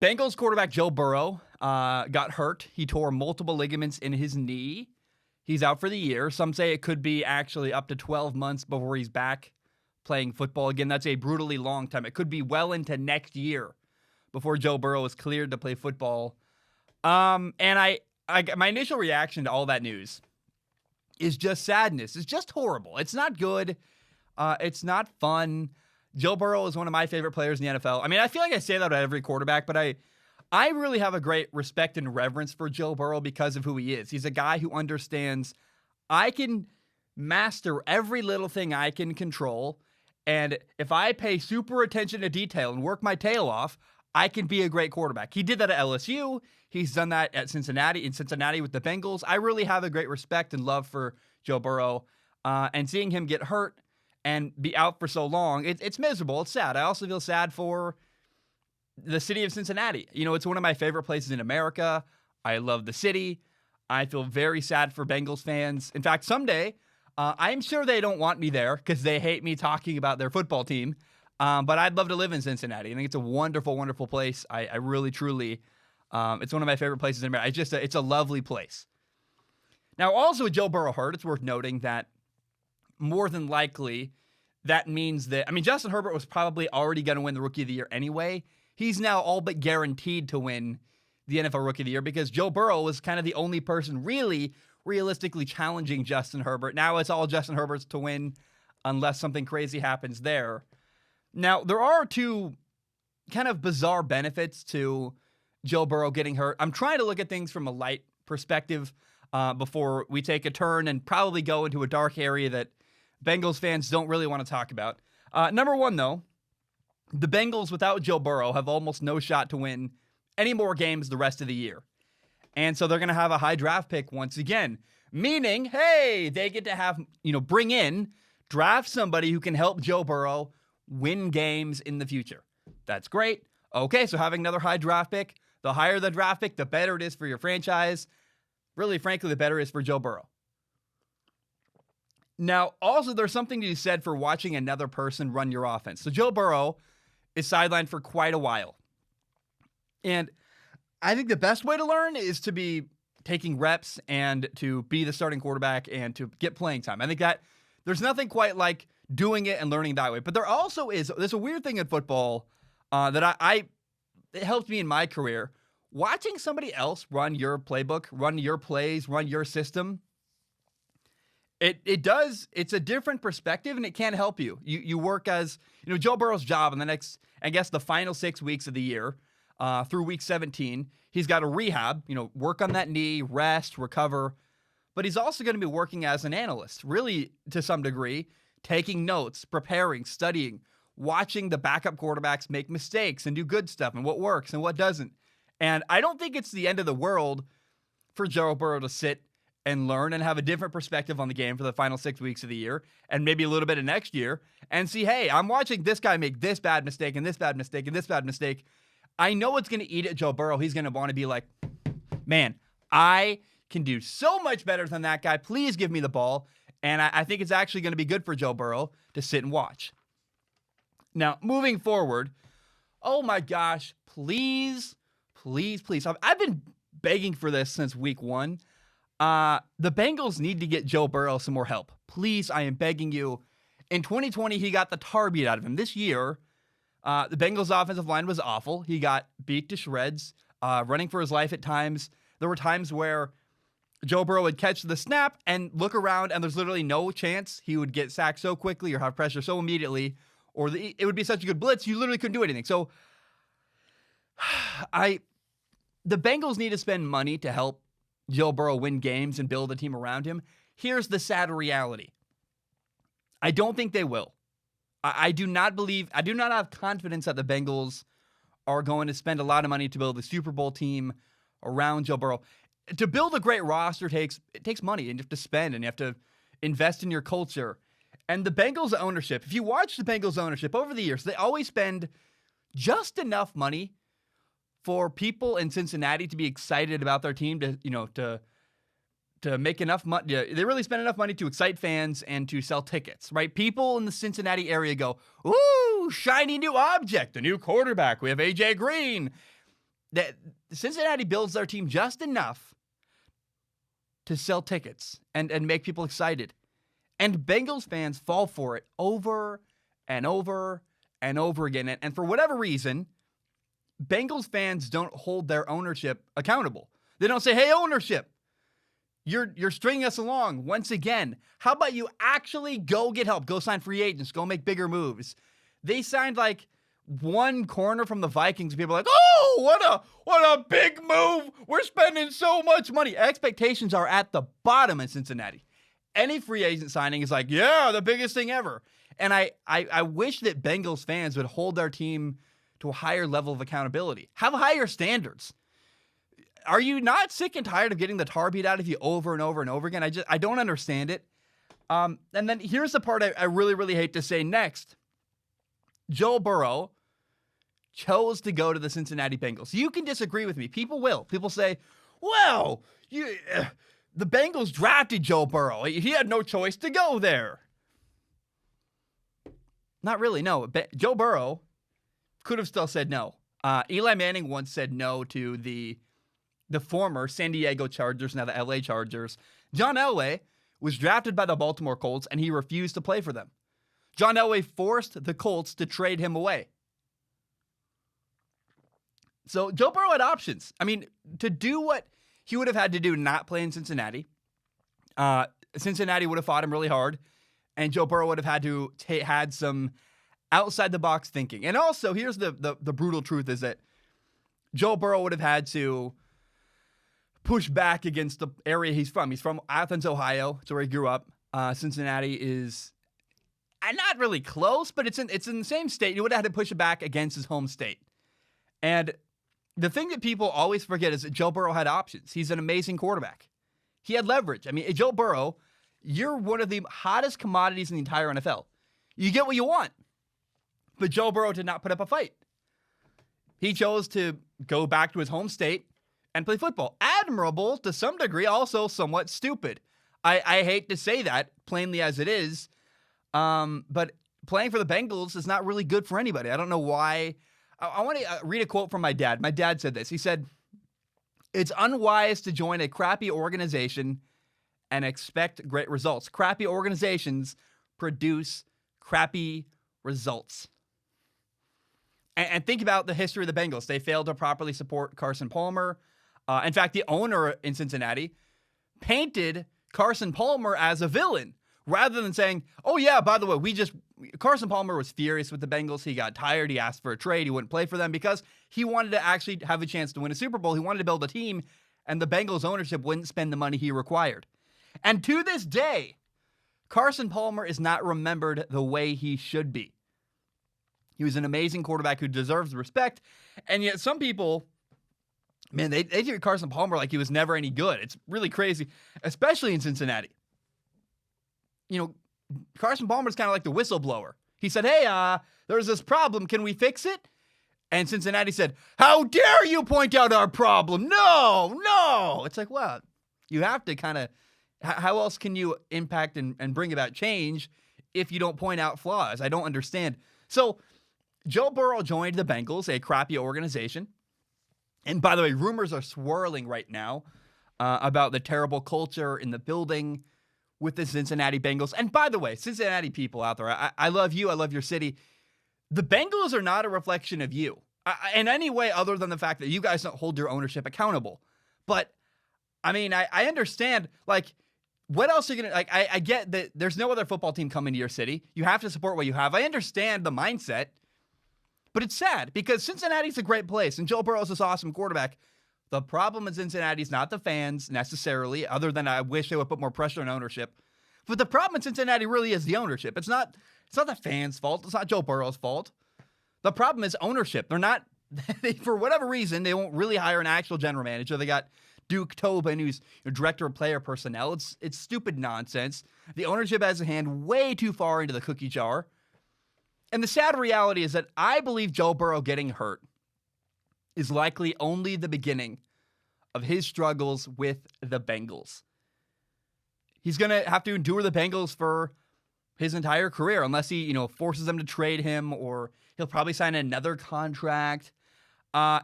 Bengals quarterback Joe Burrow got hurt. He tore multiple ligaments in his knee. He's out for the year. Some say it could be actually up to 12 months before he's back playing football. Again, that's a brutally long time. It could be well into next year before Joe Burrow is cleared to play football. And my initial reaction to all that news is just sadness. It's just horrible. It's not good. It's not fun. Joe Burrow is one of my favorite players in the NFL. I mean, I feel like I say that about every quarterback, but I really have a great respect and reverence for Joe Burrow because of who he is. He's a guy who understands I can master every little thing I can control, and if I pay super attention to detail and work my tail off, I can be a great quarterback. He did that at LSU. He's done that at Cincinnati, with the Bengals. I really have a great respect and love for Joe Burrow, and seeing him get hurt and be out for so long, it's miserable. It's sad. I also feel sad for the city of Cincinnati. You know, it's one of my favorite places in America. I love the city. I feel very sad for Bengals fans. In fact, someday, I'm sure they don't want me there because they hate me talking about their football team. But I'd love to live in Cincinnati. I think it's a wonderful, wonderful place. I really, truly, it's one of my favorite places in America. It's a lovely place. Now, also with Joe Burrow hurt, it's worth noting that more than likely, that means that, Justin Herbert was probably already going to win the Rookie of the Year anyway. He's now all but guaranteed to win the NFL Rookie of the Year because Joe Burrow was kind of the only person really realistically challenging Justin Herbert. Now it's all Justin Herbert's to win unless something crazy happens there. Now, there are two kind of bizarre benefits to Joe Burrow getting hurt. I'm trying to look at things from a light perspective before we take a turn and probably go into a dark area that Bengals fans don't really want to talk about. Number one, though, the Bengals without Joe Burrow have almost no shot to win any more games the rest of the year. And so they're going to have a high draft pick once again, meaning, hey, they get to have, draft somebody who can help Joe Burrow win games in the future. That's great. Okay, so having another high draft pick, the higher the draft pick, the better it is for your franchise. Really, frankly, the better it is for Joe Burrow. Now, also, there's something to be said for watching another person run your offense. So Joe Burrow is sidelined for quite a while. And I think the best way to learn is to be taking reps and to be the starting quarterback and to get playing time. I think that there's nothing quite like doing it and learning that way. But there's a weird thing in football that it helped me in my career. Watching somebody else run your playbook, run your plays, run your system, it's a different perspective, and it can help you. You work as, Joe Burrow's job in the next, the final 6 weeks of the year, through week 17, he's got to rehab, work on that knee, rest, recover, but he's also going to be working as an analyst, really, to some degree, taking notes, preparing, studying, watching the backup quarterbacks make mistakes and do good stuff and what works and what doesn't. And I don't think it's the end of the world for Joe Burrow to sit and learn and have a different perspective on the game for the final 6 weeks of the year and maybe a little bit of next year and see, hey, I'm watching this guy make this bad mistake and this bad mistake and this bad mistake. I know it's going to eat at Joe Burrow. He's going to want to be like, man, I can do so much better than that guy. Please give me the ball. And I think it's actually going to be good for Joe Burrow to sit and watch. Now, moving forward, oh my gosh, please. I've been begging for this since week 1. The Bengals need to get Joe Burrow some more help. Please, I am begging you. In 2020, he got the tar beat out of him. This year, the Bengals offensive line was awful. He got beat to shreds, running for his life at times. There were times where Joe Burrow would catch the snap and look around, and there's literally no chance he would get sacked so quickly or have pressure so immediately, or it would be such a good blitz, you literally couldn't do anything. So, the Bengals need to spend money to help Joe Burrow win games and build a team around him. Here's the sad reality. I don't think they will. I do not have confidence that the Bengals are going to spend a lot of money to build a Super Bowl team around Joe Burrow. To build a great roster takes money, and you have to spend, and you have to invest in your culture. And the Bengals ownership, if you watch the Bengals ownership over the years, they always spend just enough money for people in Cincinnati to be excited about their team, to make enough money. They really spend enough money to excite fans and to sell tickets, right? People in the Cincinnati area go, ooh, shiny new object, a new quarterback. We have AJ Green. that Cincinnati builds their team just enough to sell tickets and make people excited. And Bengals fans fall for it over and over and over again. And for whatever reason, Bengals fans don't hold their ownership accountable. They don't say, hey, ownership, you're stringing us along once again. How about you actually go get help? Go sign free agents. Go make bigger moves. They signed like one corner from the Vikings. People are like, oh, what a big move. We're spending so much money. Expectations are at the bottom in Cincinnati. Any free agent signing is like, yeah, the biggest thing ever. And I wish that Bengals fans would hold their team to a higher level of accountability. Have higher standards. Are you not sick and tired of getting the tar beat out of you over and over and over again? I don't understand it. And then here's the part I really, really hate to say next. Joe Burrow chose to go to the Cincinnati Bengals. You can disagree with me. People will. People say, well, the Bengals drafted Joe Burrow. He had no choice to go there. Not really, no. Joe Burrow could have still said no. Eli Manning once said no to the former San Diego Chargers, now the LA Chargers. John Elway was drafted by the Baltimore Colts, and he refused to play for them. John Elway forced the Colts to trade him away. So Joe Burrow had options. I mean, to do what he would have had to do not play in Cincinnati, Cincinnati would have fought him really hard, and Joe Burrow would have had to had some outside-the-box thinking. And also, here's the brutal truth is that Joe Burrow would have had to push back against the area he's from. He's from Athens, Ohio. It's where he grew up. Cincinnati is not really close, but it's in the same state. He would have had to push it back against his home state. And the thing that people always forget is that Joe Burrow had options. He's an amazing quarterback. He had leverage. I mean, Joe Burrow, you're one of the hottest commodities in the entire NFL. You get what you want. But Joe Burrow did not put up a fight. He chose to go back to his home state and play football. Admirable to some degree, also somewhat stupid. I hate to say that, plainly as it is, but playing for the Bengals is not really good for anybody. I don't know why. I want to read a quote from my dad. My dad said this. He said, it's unwise to join a crappy organization and expect great results. Crappy organizations produce crappy results. And think about the history of the Bengals. They failed to properly support Carson Palmer. In fact, the owner in Cincinnati painted Carson Palmer as a villain rather than saying, oh, yeah, by the way, Carson Palmer was furious with the Bengals. He got tired. He asked for a trade. He wouldn't play for them because he wanted to actually have a chance to win a Super Bowl. He wanted to build a team, and the Bengals ownership wouldn't spend the money he required. And to this day, Carson Palmer is not remembered the way he should be. He was an amazing quarterback who deserves respect, and yet some people, man, they treat Carson Palmer like he was never any good. It's really crazy, especially in Cincinnati. You know, Carson Palmer's kind of like the whistleblower. He said, hey, there's this problem. Can we fix it? And Cincinnati said, how dare you point out our problem? No. It's like, well, you have to kind of, how else can you impact and bring about change if you don't point out flaws? I don't understand. So Joe Burrow joined the Bengals, a crappy organization. And by the way, rumors are swirling right now about the terrible culture in the building with the Cincinnati Bengals. And by the way, Cincinnati people out there, I love you. I love your city. The Bengals are not a reflection of you in any way other than the fact that you guys don't hold your ownership accountable. But, I mean, I understand, like, what else are you going to, like, I get that there's no other football team coming to your city. You have to support what you have. I understand the mindset. But it's sad because Cincinnati's a great place and Joe Burrow's this awesome quarterback. The problem in Cincinnati is not the fans necessarily, other than I wish they would put more pressure on ownership. But the problem in Cincinnati really is the ownership. It's not the fans' fault. It's not Joe Burrow's fault. The problem is ownership. For whatever reason, they won't really hire an actual general manager. They got Duke Tobin, who's director of player personnel. It's stupid nonsense. The ownership has a hand way too far into the cookie jar. And the sad reality is that I believe Joe Burrow getting hurt is likely only the beginning of his struggles with the Bengals. He's going to have to endure the Bengals for his entire career unless he, forces them to trade him, or he'll probably sign another contract.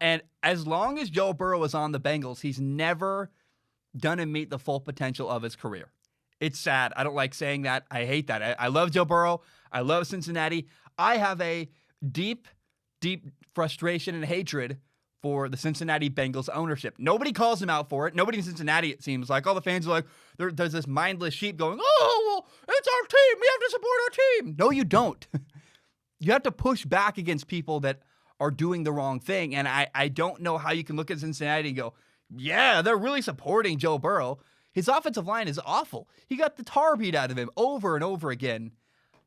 And as long as Joe Burrow is on the Bengals, he's never going to meet the full potential of his career. It's sad. I don't like saying that. I hate that. I love Joe Burrow. I love Cincinnati. I have a deep, deep frustration and hatred for the Cincinnati Bengals ownership. Nobody calls him out for it. Nobody in Cincinnati, it seems like. All the fans are like, there's this mindless sheep going, oh, well, it's our team. We have to support our team. No, you don't. You have to push back against people that are doing the wrong thing. And I don't know how you can look at Cincinnati and go, yeah, they're really supporting Joe Burrow. His offensive line is awful. He got the tar beat out of him over and over again.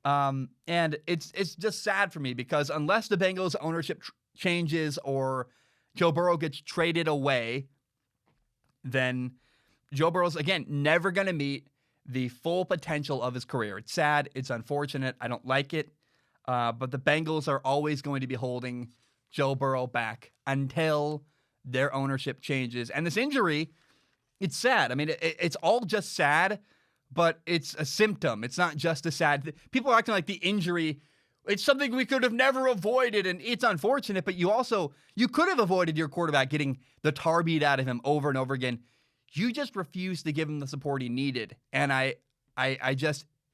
And it's just sad for me because unless the Bengals ownership changes or Joe Burrow gets traded away, then Joe Burrow's, again, never going to meet the full potential of his career. It's sad. It's unfortunate. I don't like it. But the Bengals are always going to be holding Joe Burrow back until their ownership changes. And this injury, it's sad. I mean, it's all just sad, but it's a symptom. It's not just a sad. People are acting like the injury, it's something we could have never avoided, and it's unfortunate, but you could have avoided your quarterback getting the tar beat out of him over and over again. You just refused to give him the support he needed. And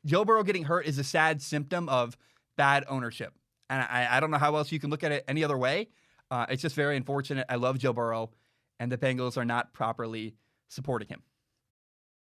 Joe Burrow getting hurt is a sad symptom of bad ownership. And I don't know how else you can look at it any other way. It's just very unfortunate. I love Joe Burrow, and the Bengals are not properly supporting him.